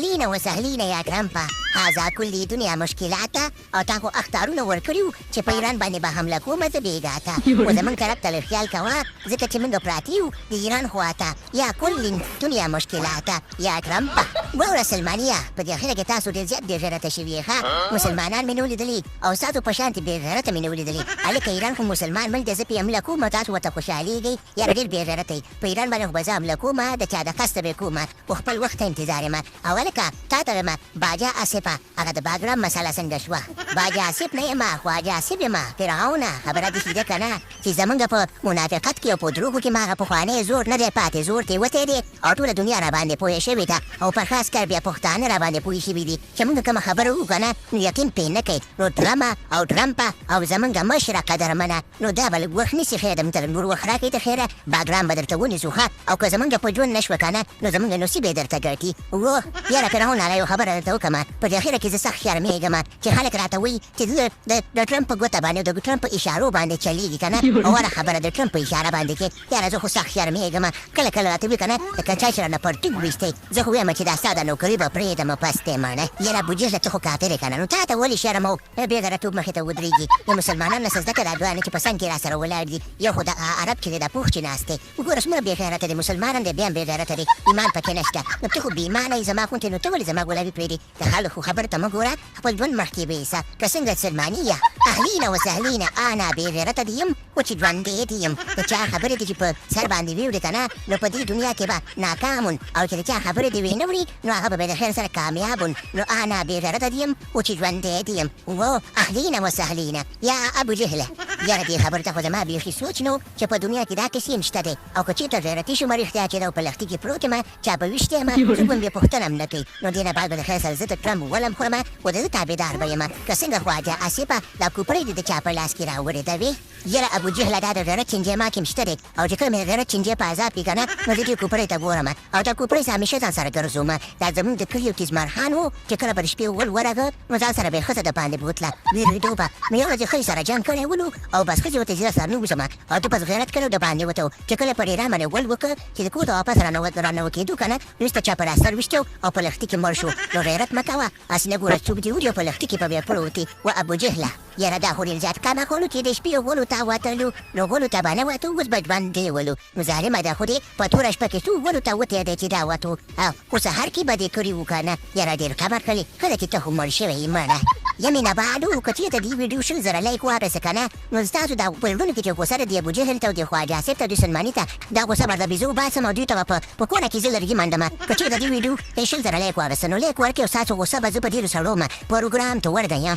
اهلين وسهلين يا ګرانپا هذا کل دنیا مشکلاته او تا خو اختارونه ورکړیو چې په ایران باندې به حمله کومه زه بېګاته خو زموږ طرف ته لږ خیال کوه ځکه چې موږ پراته یو د ایران خواته یا کل دنیا مشکلاته یا ګرانپا واوره سلمانیه په دې اخره کې تاسو ډېر زیات بېغیرته شوي ښه مسلمانان مې نه ولیدلي او ستاسو په شانتې بېغیرته مې نه ولیدلي هلکه ایران خو مسلمان ملک دی زه پرې حمله کوم تاسو ورته خوشحالېږئ یاره ډېر بېغیرته یې په ایران باندې خو به زه حمله کومه د چا د قصده به کومه خو خپل وخت ته انتظار یم او هلکه تا ته یم باجا آصفه هغه د باګرام مسله څنګه شوه باجا آصف نه یم خواجه آصف یم فرعونه خبره دې شیده که نه چې زمونږ په منافقت کې او په دروغو کې ما هغه پخوانی زور نه دی پاتې زور تېروتی دی او ټوله دنیا را باندې پوهې شوې ده او په خاص کر بیا پښتانه را باندې پوهې شوي دي چې مونږ کومه خبره وکړو که نه نو یقین پرې نه کوي نو ټرمه او ټرمپه او زمونږ مشره قدرمنه نو دا به لږ وخت نیسي خیره موږ ته نور وخت راکړئ ته خیره باګرام به درته ونیسو ښه او که زمونږ په ژوند نه شوه که نه نو زمونږ نصیب یې درته ګټي اوه یاره فرعون علی یو خبره درته وکړم په دې اخره کې زه سخت شرمېږم چې خلک راته وایي چې د ټرمپ په ګوته باندې د ټرمپ په اشارو باندې چلیږي که نه او هره خبره د ټرمپ په اشاره باندې کې یاره زه خو سخت شرمېږم کله کله راته وایي که نه لکه چا چې رانه پرتوګ ویستی زه خو وایم چې دا ستا د نوکري به پرېږدم پس دی مړه یاره بوجیزه ته خو کافر یې که نه نو تا ته ولې شرم او بېغیرتوب مخې ته ودرېږي د مسلمانانو نه څه زده کړه دا دوانې چې په څنګ کې را سره ولاړ دي یو خو د عرب چې دی دا پوخ چې ناست دی وګوره څومره بېغیرته دی مسلمان هم دی بیا هم بېغیرته دی ایمان پکې نشته نو ته خو بېایمانه یې زما غوندې نو ته ولې زما ګلابي پرېږدې د خلکو خبرو ته مه ګوره خپل ژوند مخکې ویسه که څنګه سلمانیه اهلین وسهلین انا بېغیرته دي یم و چې ژوندی دي یم د چا خبرې دي چې په سر باندې ویوړې که نه نو په دې دنیا کې به ناکامون او چې د چا خبرې دې وینه وړي نو هغه به د خیر سره کامیابون نو انا بېغیرته دي یم و چې ژوندی دي یم و اهلین وسهلین یا ابو جهله یاره دې خبرو ته خو زما بیخي سوچ نو چې په دنیا کې دا کیسې هم شته دی او که چېرته غیرتي شومه رښتیا چې دا په لښتي کې پروت یم چا به ویشتی یم څوک به مې بیا پوښتنه هم نه کوي نو دې نه بعد به د خیر سره زه د ټرمپ ولم خورم و د ده تابعدار به یم که څنګه خواجه آصفه دا کوپړۍ دې د چا په لاس کې راوړېدوې یاره ابو جهله دا د غیرت چینجی ما کې هم شته دی او چې کله مې د غیرت چینجی په عذاب کې که نه نو زه دې کوپړۍ ته ګورم او دا کوپړۍ زه همیشه ځان سره ګرځوم دا زموږ د کلي یو تیزمرخان و چې کله به د شپې ول ورغه نو ځان سره به یې ښځه د باندې بوتله وېرېدو به نو یو ورځ یې ښځې سره جنګ کړی ولو او بس ښځې ورته زه سره نه وځم او ته بس غیرت کړی د باندې وته چې کله په ډېران باندې ول وکړه چې د کور ته واپس رانه کېدو که نه وروسته چا په راستر ویشتو او په لښتي کې مړ شو نو غیرت مه کوه هسې نه ګوره څوک دې ولي او په لښتي کې به بیا پروت وي و ابو جهله یاره دا خو ډېر زیات کمه کولو چې د شپې غولو ته وتلو نو غولو ته به نه وتو اوس به ژوندی ولو نو ظالمه ده خو دې په توره شپه کې څو غولو ته وتی دی چې دا وتو خو سهار کې به دې کړي وو که نه یاره ډېر کمر کړې ښه ده چې ته خو مړ شوی یې مړه یمینه بعدو که چېرته دې ویډیو 100,000 لایک ورسه که نه نو ستاسو دا په زړونو کې چې غوسه ده د ابوجهل ته او د خواجه آصف ته د سلماني ته دا غوسه به د بیزو وباسم او دوی ته به په کونه کې زه لرګي منډم که چېرته دې ویډیو 100,000 لایک ورسه نو لایک ورکړئ او ستاسو غوسه به زه په ډېرو سړو پروګرام ته ورده یم